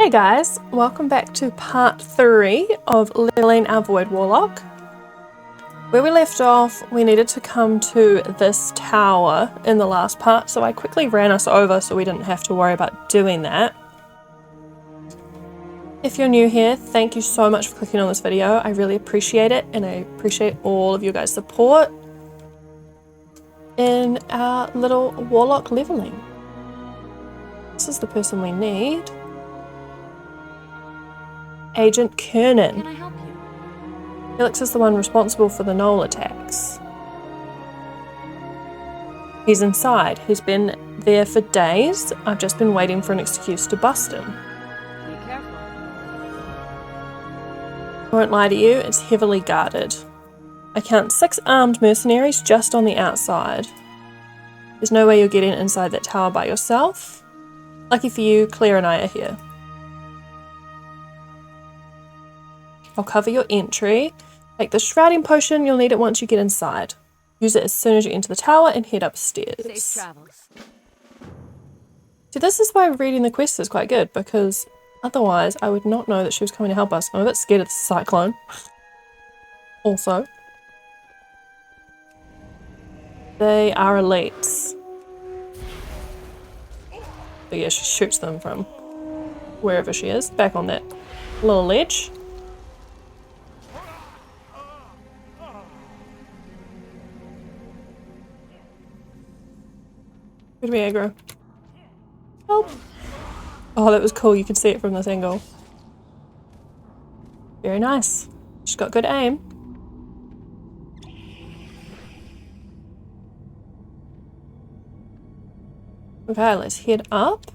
Hey guys, welcome back to part 3 of leveling our Void Warlock. Where we left off, we needed to come to this tower in the last part, so I quickly ran us over so we didn't have to worry about doing that. If you're new here, thank you so much for clicking on this video. I really appreciate it, and I appreciate all of you guys' support in our little Warlock leveling. This is the person we need. Agent Kernan. Can I help you? Felix is the one responsible for the Knoll attacks. He's inside. He's been there for days. I've just been waiting for an excuse to bust him. Be careful. I won't lie to you, it's heavily guarded. I count 6 armed mercenaries just on the outside. There's no way you're getting inside that tower by yourself. Lucky for you, Claire and I are here. I'll cover your entry. Take the shrouding potion, you'll need it once you get inside. Use it as soon as you enter the tower and head upstairs. Safe travels. So this is why reading the quest is quite good, because otherwise I would not know that she was coming to help us. I'm a bit scared of the cyclone. Also. They are elites. But yeah, she shoots them from wherever she is. Back on that little ledge. Good to be aggro. Help! Oh, that was cool. You can see it from this angle. Very nice. She's got good aim. Okay, let's head up.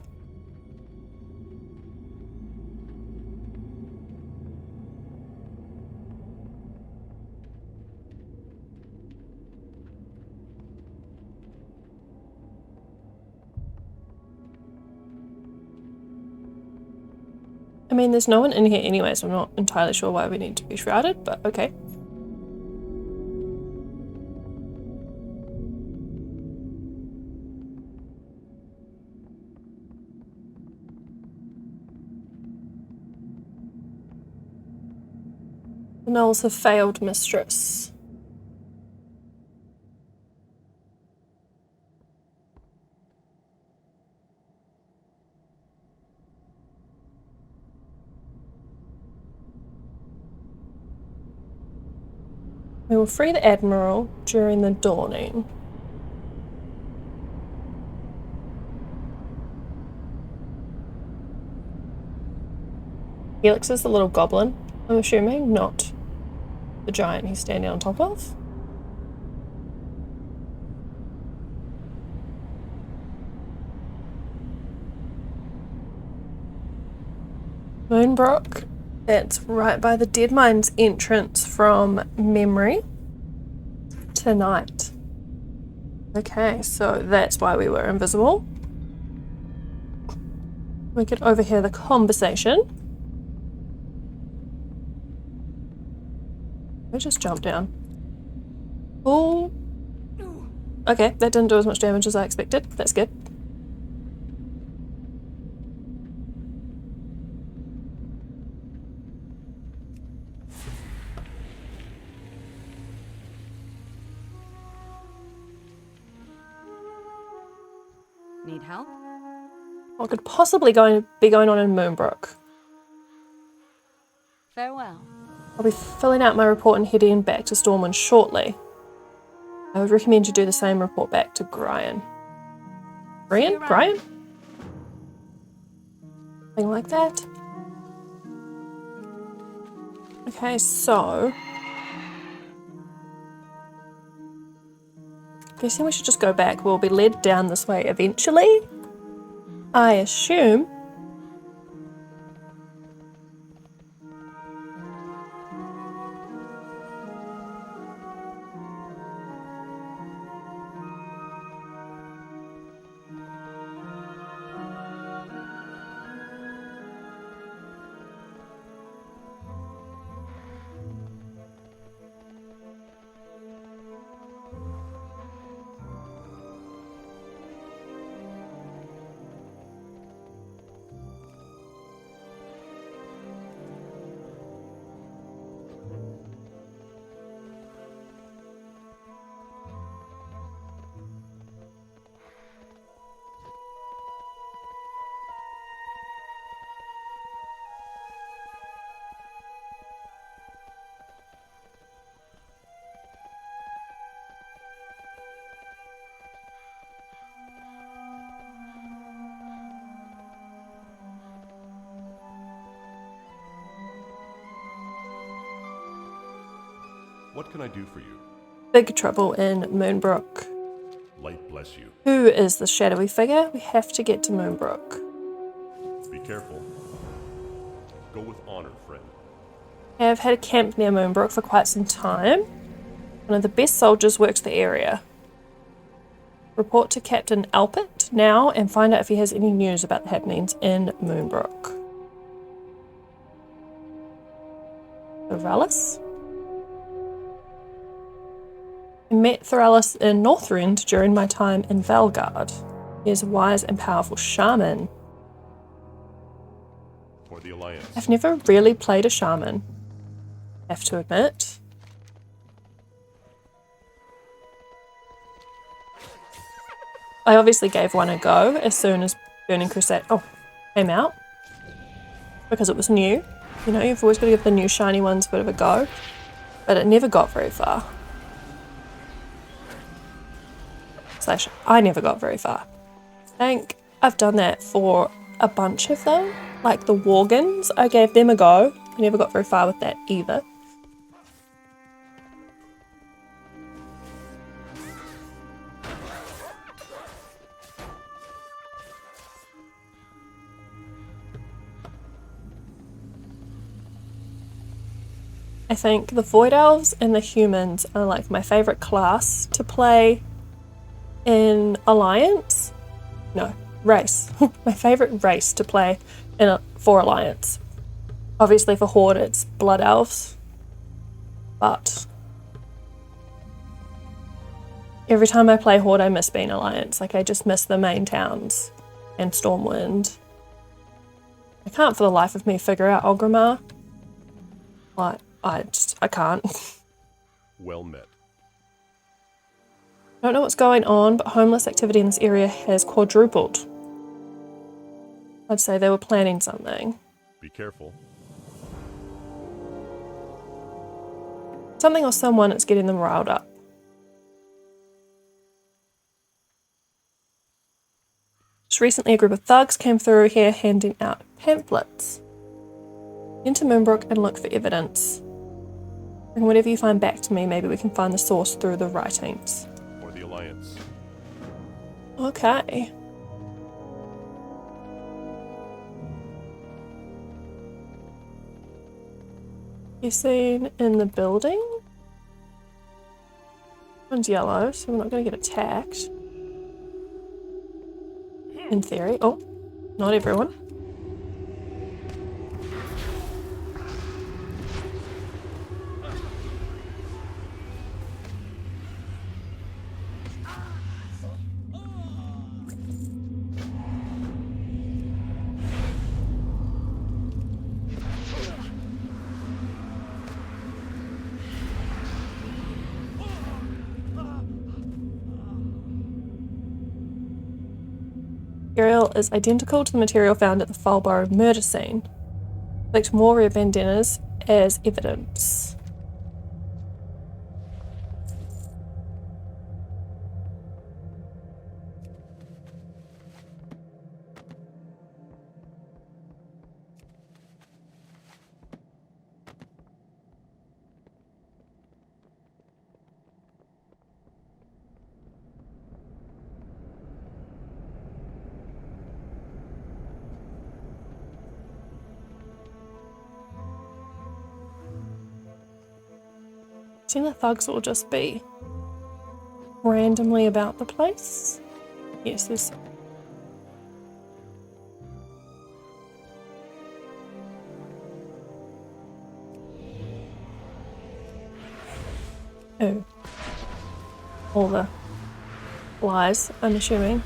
I mean, there's no one in here anyway, so I'm not entirely sure why we need to be shrouded, but okay. The Knolls have failed, mistress. We will free the Admiral during the dawning. Felix is the little goblin, I'm assuming, not the giant he's standing on top of. Moonbrook. That's right by the Deadmines entrance from memory tonight. Okay, so that's why we were invisible. We could overhear the conversation. We just jump down. Oh. Okay, that didn't do as much damage as I expected. That's good. Need help? What could possibly be going on in Moonbrook? Farewell. I'll be filling out my report and heading back to Stormwind shortly. I would recommend you do the same report back to Brian. Brian? Brian? Something like that. Okay, so guessing we should just go back. We'll be led down this way eventually, I assume. What can I do for you? Big trouble in Moonbrook. Light bless you. Who is the shadowy figure? We have to get to Moonbrook. Be careful. Go with honor, friend. I've had a camp near Moonbrook for quite some time. One of the best soldiers works the area. Report to Captain Alpert now and find out if he has any news about the happenings in Moonbrook. Theralis? I met Theralis in Northrend during my time in Valgard. He is a wise and powerful shaman. For the Alliance. I've never really played a shaman, I have to admit. I obviously gave one a go as soon as Burning Crusade came out, because it was new. You know, you've always got to give the new shiny ones a bit of a go, but it never got very far. I never got very far. I think I've done that for a bunch of them, like the Worgens. I gave them a go. I never got very far with that either. I think the Void Elves and the Humans are like my favourite class to play in Alliance. No, race. My favourite race to play for Alliance. Obviously for Horde it's Blood Elves. But every time I play Horde I miss being Alliance. Like I just miss the main towns and Stormwind. I can't for the life of me figure out Orgrimmar. Like, I can't. Well met. I don't know what's going on, but homeless activity in this area has quadrupled. I'd say they were planning something. Be careful. Something or someone is getting them riled up. Just recently a group of thugs came through here handing out pamphlets. Enter Moonbrook and look for evidence. And whatever you find back to me, maybe we can find the source through the writings. For the Alliance. Okay. You seen in the building? One's yellow, so we're not going to get attacked. In theory. Oh, not everyone. Material is identical to the material found at the Falborough murder scene. Collect more rare bandanas as evidence. I think the thugs will just be randomly about the place. Yes, there's... Oh. All the flies, I'm assuming.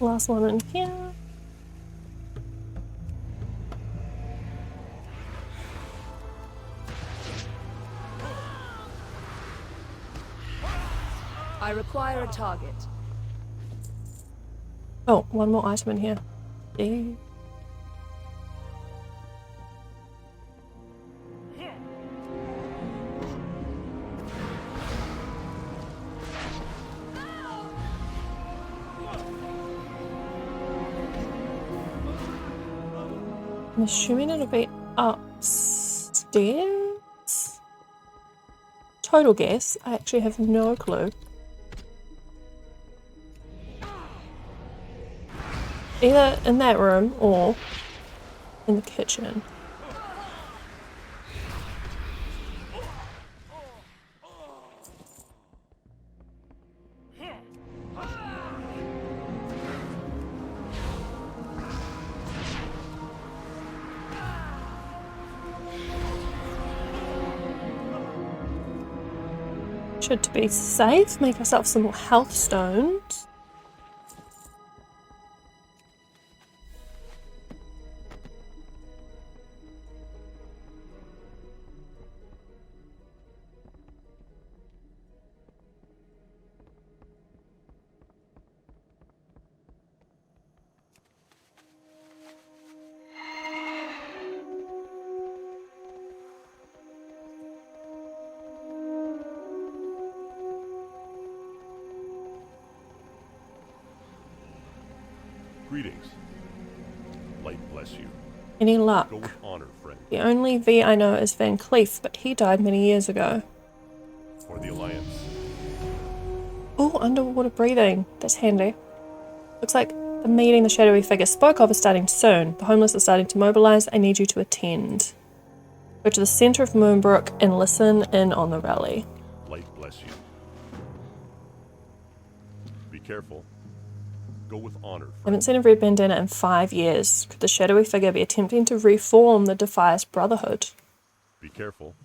Last one in here. I require a target. Oh, one more item in here. Yeah. I'm assuming it'll be upstairs? Total guess. I actually have no clue. Either in that room or in the kitchen. Should, to be safe, make ourselves some more health stones. Greetings. Light bless you. Any luck? Go with honor, friend. The only V I know is Van Cleef, but he died many years ago. For the Alliance. Oh, underwater breathing. That's handy. Looks like the meeting the shadowy figure spoke of is starting soon. The homeless are starting to mobilize. I need you to attend. Go to the center of Moonbrook and listen in on the rally. Light bless you. Be careful. Go with honor, friend. Haven't seen a red bandana in 5 years. Could the shadowy figure be attempting to reform the Defias Brotherhood? Be careful.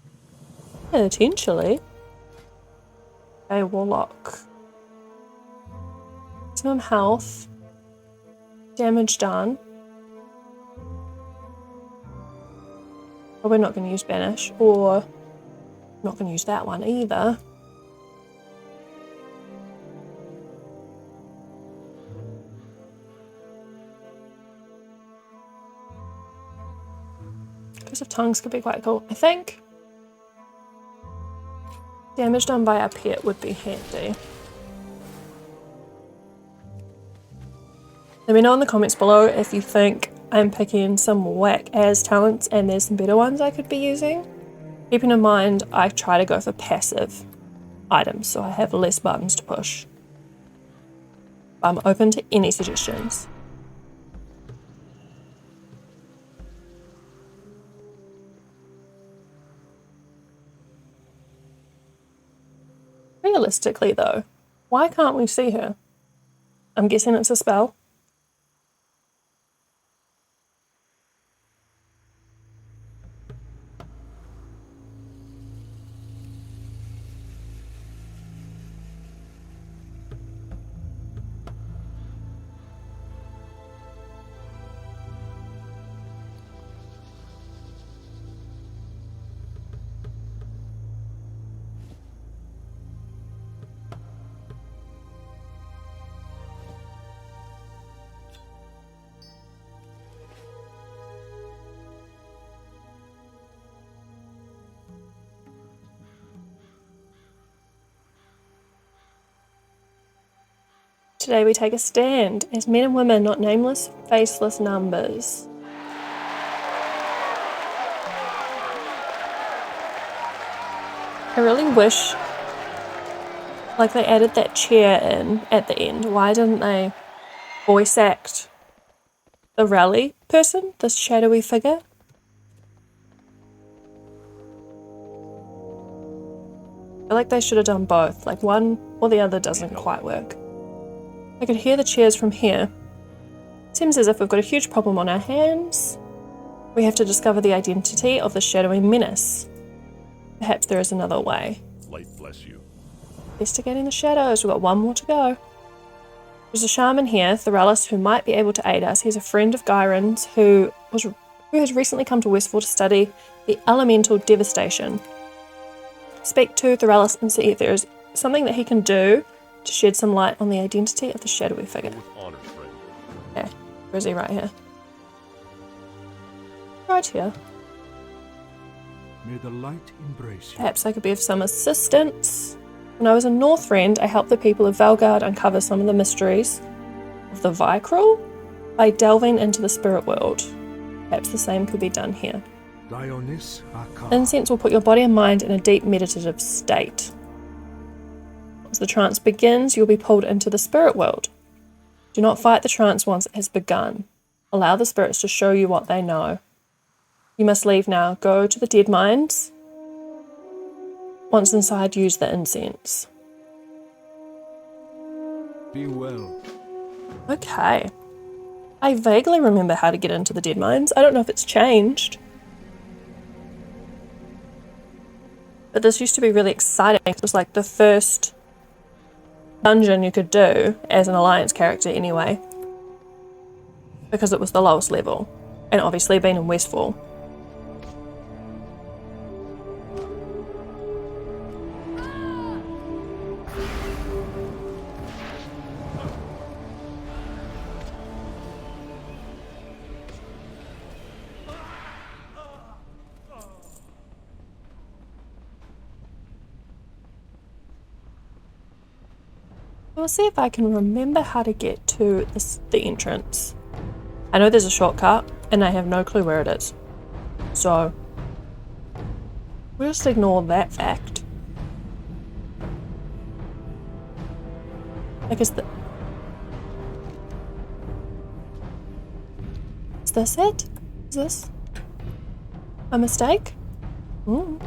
Potentially. A warlock. Maximum health. Damage done. But we're not going to use Banish, or not going to use that one either. Curse of Tongues could be quite cool. I think damage done by a pet would be handy. Let me know in the comments below if you think I'm picking some whack as talents and there's some better ones I could be using. Keeping in mind I try to go for passive items so I have less buttons to push. I'm open to any suggestions. Realistically though, why can't we see her? I'm guessing it's a spell. Today we take a stand as men and women, not nameless, faceless numbers. I really wish like they added that chair in at the end. Why didn't they voice act the rally person, this shadowy figure? I feel like they should have done both. Like one or the other doesn't quite work. I could hear the cheers from here. Seems as if we've got a huge problem on our hands. We have to discover the identity of the shadowy menace. Perhaps there is another way. Light bless you. Investigating the shadows. We've got one more to go. There's a shaman here, Thoralis, who might be able to aid us. He's a friend of Gyron's who has recently come to Westfall to study the elemental devastation. Speak to Thoralis and see if there is something that he can do to shed some light on the identity of the shadowy figure. Go with honor, friend. Okay, where is he? Right here. Right here. May the light embrace you. Perhaps I could be of some assistance. When I was in Northrend, I helped the people of Valgard uncover some of the mysteries of the Vicrul by delving into the spirit world. Perhaps the same could be done here. Dionys Akar. Incense will put your body and mind in a deep meditative state. As the trance begins, you'll be pulled into the spirit world. Do not fight the trance once it has begun. Allow the spirits to show you what they know. You must leave now. Go to the Deadmines. Once inside, use the incense. Be well. Okay. I vaguely remember how to get into the Deadmines. I don't know if it's changed. But this used to be really exciting. It was like the first dungeon you could do as an Alliance character anyway. Because it was the lowest level. And obviously being in Westfall. We'll see if I can remember how to get to the entrance. I know there's a shortcut, and I have no clue where it is. So, we'll just ignore that fact. Like, is this it? Is this a mistake? Ooh.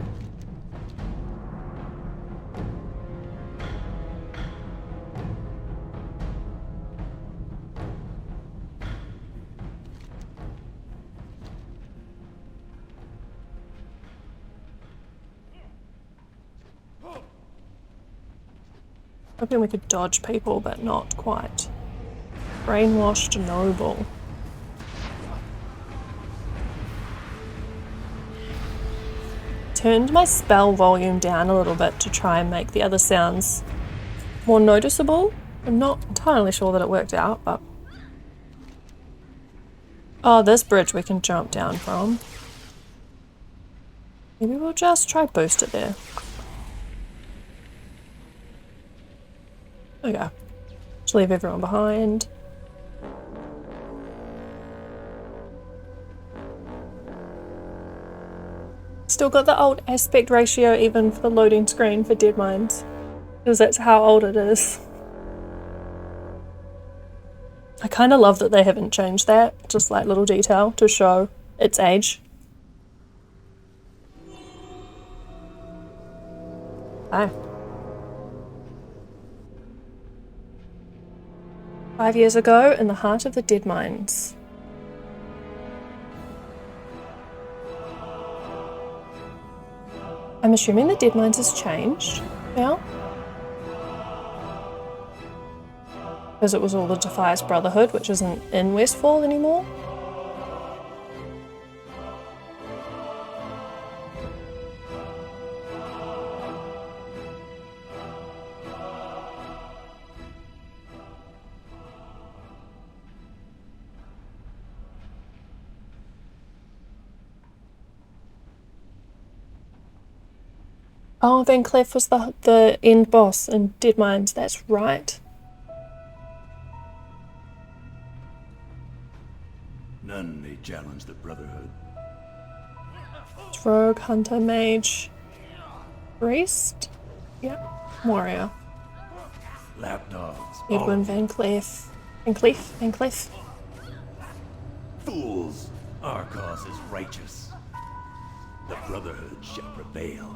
Hoping we could dodge people, but not quite. Brainwashed noble. Turned my spell volume down a little bit to try and make the other sounds more noticeable. I'm not entirely sure that it worked out, but... Oh, this bridge we can jump down from. Maybe we'll just try boost it there. There we go. Just leave everyone behind. Still got the old aspect ratio even for the loading screen for Deadmines. Because that's how old it is. I kind of love that they haven't changed that. Just like little detail to show its age. Hi. 5 years ago, in the heart of the Deadmines. I'm assuming the Deadmines has changed now. Because it was all the Defias Brotherhood, which isn't in Westfall anymore. Oh, Van Cleef was the end boss in Deadmines, that's right. None may challenge the Brotherhood. It's Rogue, Hunter, Mage, Priest? Yep, Warrior. Lapdogs. Edwin Van Cleef. Van Cleef? Van Cleef? Fools! Our cause is righteous. The Brotherhood shall prevail.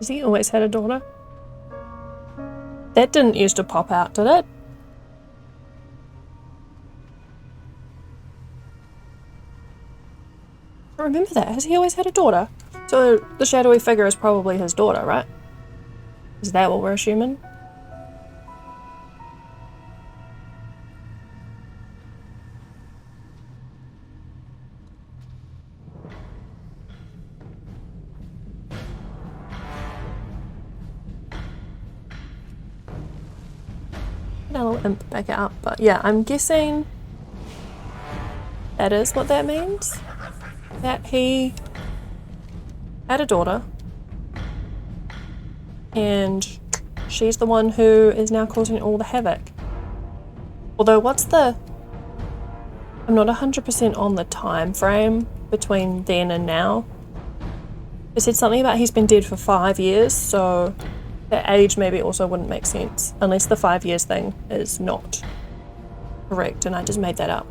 Has he always had a daughter? That didn't used to pop out, did it? I don't remember that. Has he always had a daughter? So the shadowy figure is probably his daughter, right? Is that what we're assuming? I'll imp back out, but yeah, I'm guessing that is what that means. That he had a daughter and she's the one who is now causing all the havoc. Although I'm not 100% on the time frame between then and now. It said something about he's been dead for 5 years, so that age maybe also wouldn't make sense unless the 5 years thing is not correct and I just made that up.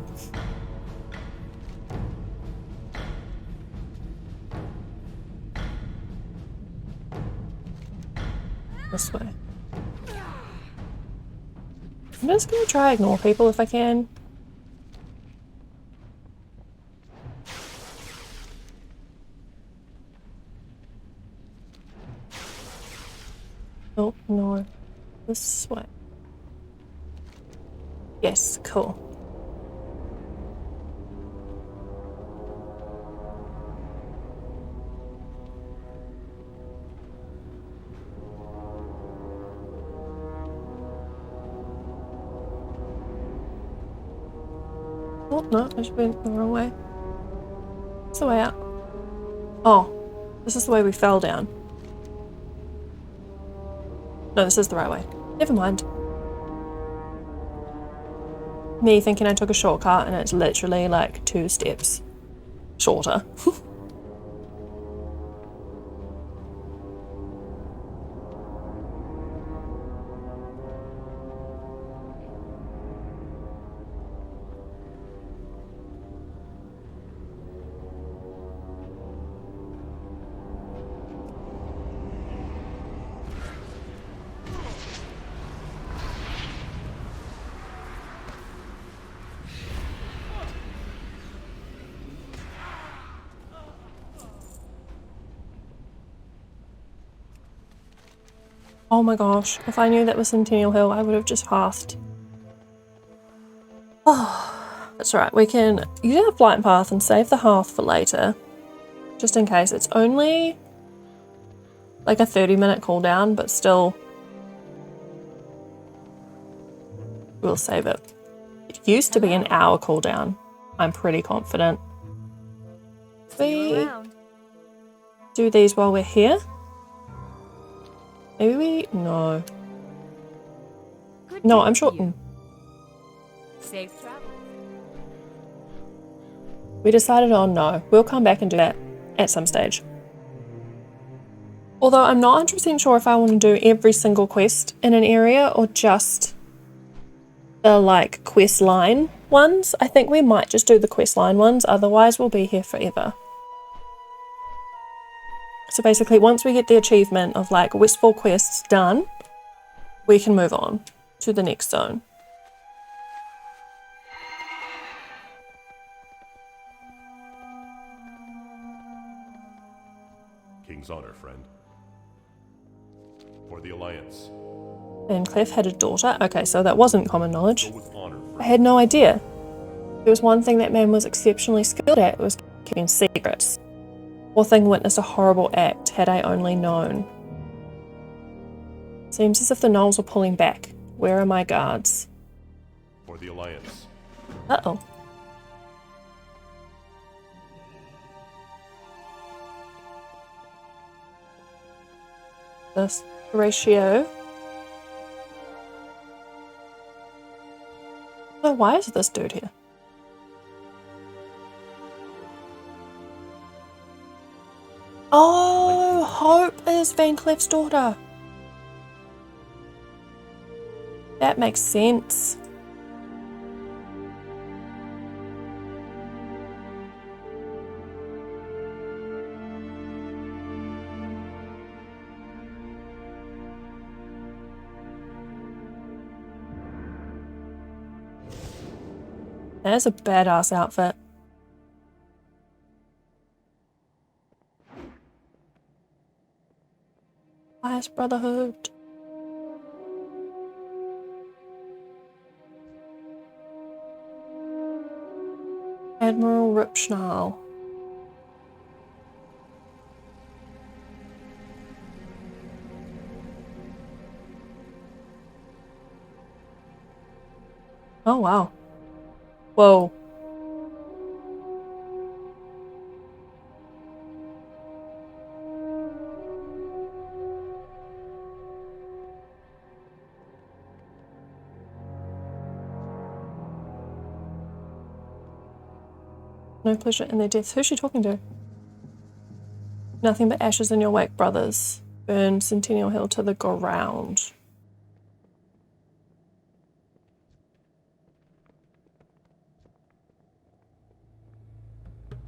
This way. I'm just gonna try ignore people if I can. Oh, no. This way. Yes, cool. Oh, no, I just went the wrong way. What's the way out? Oh, this is the way we fell down. No, this is the right way. Never mind. Me thinking I took a shortcut and it's literally like 2 steps shorter. Oh my gosh, if I knew that was Centennial Hill, I would have just halved. Oh, that's right, we can use our flight path and save the half for later. Just in case. It's only like a 30-minute cooldown, but still we'll save it. It used to be an hour cooldown, I'm pretty confident. We do these while we're here. Maybe we... No. No, I'm sure... Safe travel. We decided on no. We'll come back and do that at some stage. Although I'm not 100% sure if I want to do every single quest in an area or just the like quest line ones. I think we might just do the quest line ones, otherwise we'll be here forever. So basically, once we get the achievement of like Westfall quests done, we can move on to the next zone. King's honor, friend. For the Alliance. And Cleef had a daughter. Okay, so that wasn't common knowledge. Go with honor, friend. I had no idea. There was one thing that man was exceptionally skilled at, was keeping secrets. Poor thing witnessed a horrible act, had I only known. Seems as if the gnolls are pulling back. Where are my guards? For the Alliance. Uh-oh. This ratio. So why is this dude here? Oh, Hope is Van Cleef's daughter. That makes sense. That's a badass outfit. Last Brotherhood. Admiral Ripschnall. Oh wow. Whoa. No pleasure in their deaths. Who's she talking to? Nothing but ashes in your wake, brothers. Burn Centennial Hill to the ground.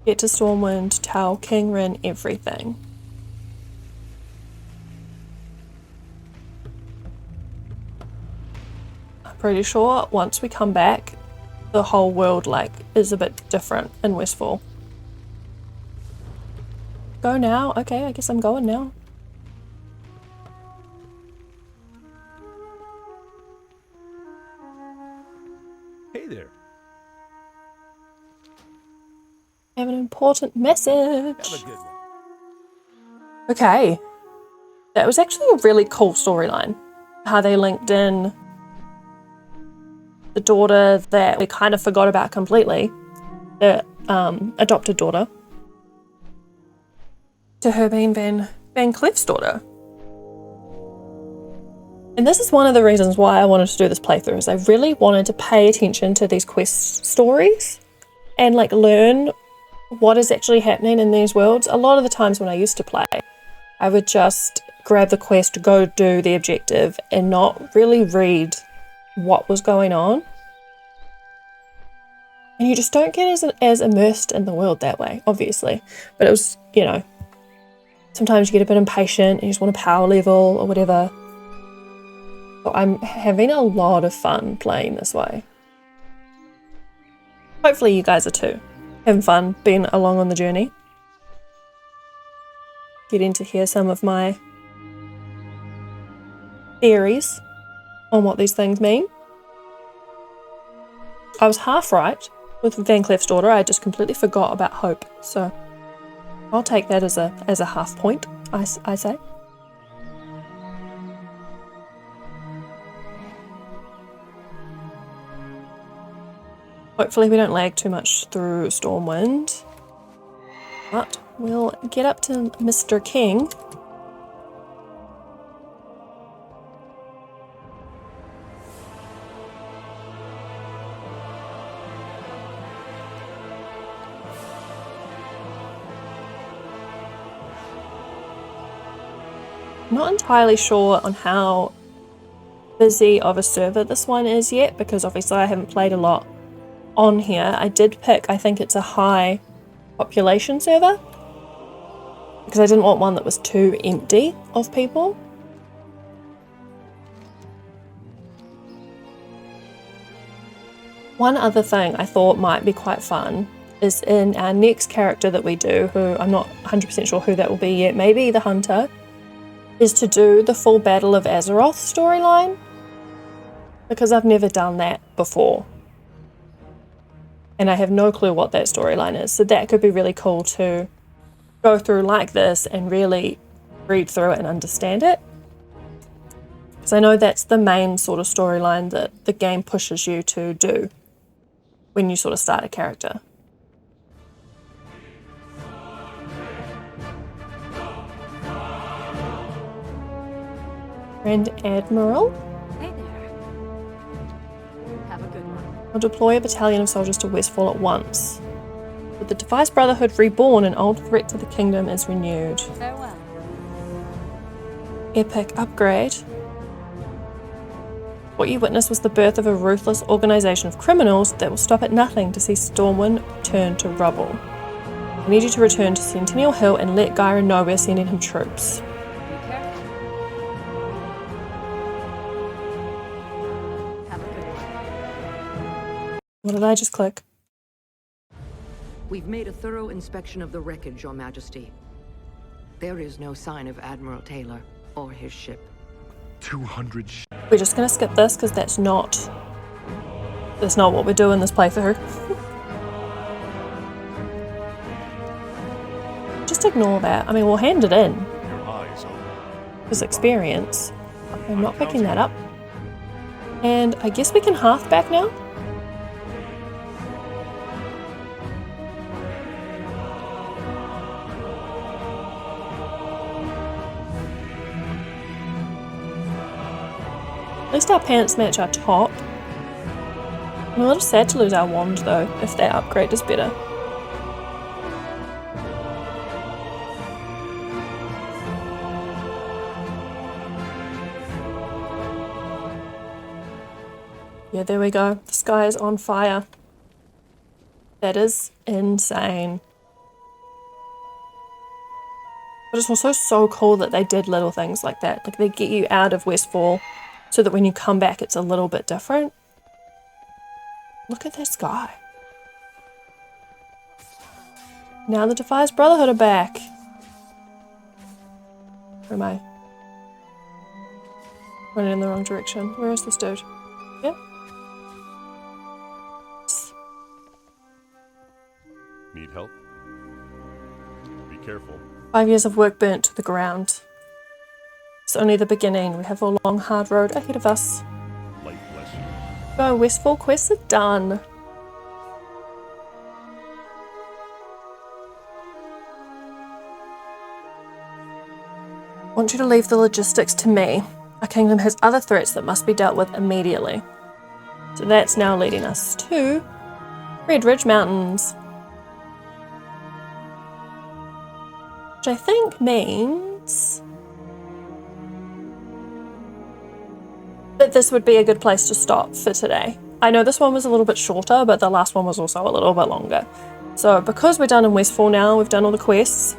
Get to Stormwind, tell King Rin everything. I'm pretty sure once we come back, the whole world is a bit different in Westfall. Go now? Okay, I guess I'm going now. Hey there. I have an important message. Have a good one. Okay. That was actually a really cool storyline. How they linked in the daughter that we kind of forgot about completely, the adopted daughter, to her being Van Cleef's daughter. And this is one of the reasons why I wanted to do this playthrough, is I really wanted to pay attention to these quest stories and learn what is actually happening in these worlds. A lot of the times when I used to play, I would just grab the quest, go do the objective, and not really read what was going on. And you just don't get as immersed in the world that way, obviously. But it was, sometimes you get a bit impatient and you just want a power level or whatever. So I'm having a lot of fun playing this way. Hopefully you guys are too. Having fun being along on the journey. Getting to hear some of my theories on what these things mean. I was half right with Van Cleef's daughter. I just completely forgot about Hope. So I'll take that as a half point, I say. Hopefully we don't lag too much through Stormwind. But we'll get up to Mr. King. I'm not entirely sure on how busy of a server this one is yet, because obviously I haven't played a lot on here. I did pick, I think it's a high population server, because I didn't want one that was too empty of people. One other thing I thought might be quite fun is in our next character that we do, who I'm not 100% sure who that will be yet, maybe the Hunter, is to do the full Battle of Azeroth storyline, because I've never done that before. And I have no clue what that storyline is, so that could be really cool to go through like this and really read through it and understand it. Because I know that's the main sort of storyline that the game pushes you to do when you sort of start a character. Grand Admiral? Hey there. Have a good one. I'll deploy a battalion of soldiers to Westfall at once. With the Device Brotherhood reborn, an old threat to the kingdom is renewed. Farewell. Epic upgrade. What you witnessed was the birth of a ruthless organisation of criminals that will stop at nothing to see Stormwind turn to rubble. I need you to return to Centennial Hill and let Gyra know we're sending him troops. What did I just click? We've made a thorough inspection of the wreckage, Your Majesty. There is no sign of Admiral Taylor or his ship. 200 We're just gonna skip this because that's not what we do in this playthrough. Just ignore that. I mean, we'll hand it in. Your eyes open. His experience. I'm not picking that up. And I guess we can hearth back now? At least our pants match our top. I'm a little sad to lose our wand though, if that upgrade is better. Yeah, there we go. The sky is on fire. That is insane. But it's also so cool that they did little things like that. Like they get you out of Westfall so that when you come back it's a little bit different. Look at that sky. Now the Defies Brotherhood are back. Where am I? Running in the wrong direction. Where is this dude? Yep. Need help? Be careful. 5 years of work burnt to the ground. It's only the beginning. We have a long, hard road ahead of us. Light bless you. Go, Westfall quests are done. I want you to leave the logistics to me. Our kingdom has other threats that must be dealt with immediately. So that's now leading us to Red Ridge Mountains. Which I think means that this would be a good place to stop for today. I know this one was a little bit shorter, but the last one was also a little bit longer. So because we're done in Westfall now, we've done all the quests,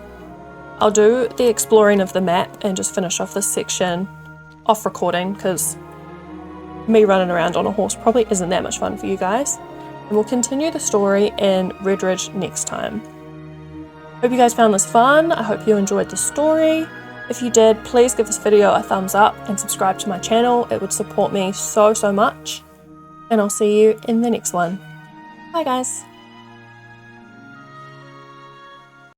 I'll do the exploring of the map and just finish off this section off recording because me running around on a horse probably isn't that much fun for you guys. And we'll continue the story in Red Ridge next time. Hope you guys found this fun. I hope you enjoyed the story. If you did, please give this video a thumbs up and subscribe to my channel. It would support me so much. And I'll see you in the next one. Bye guys.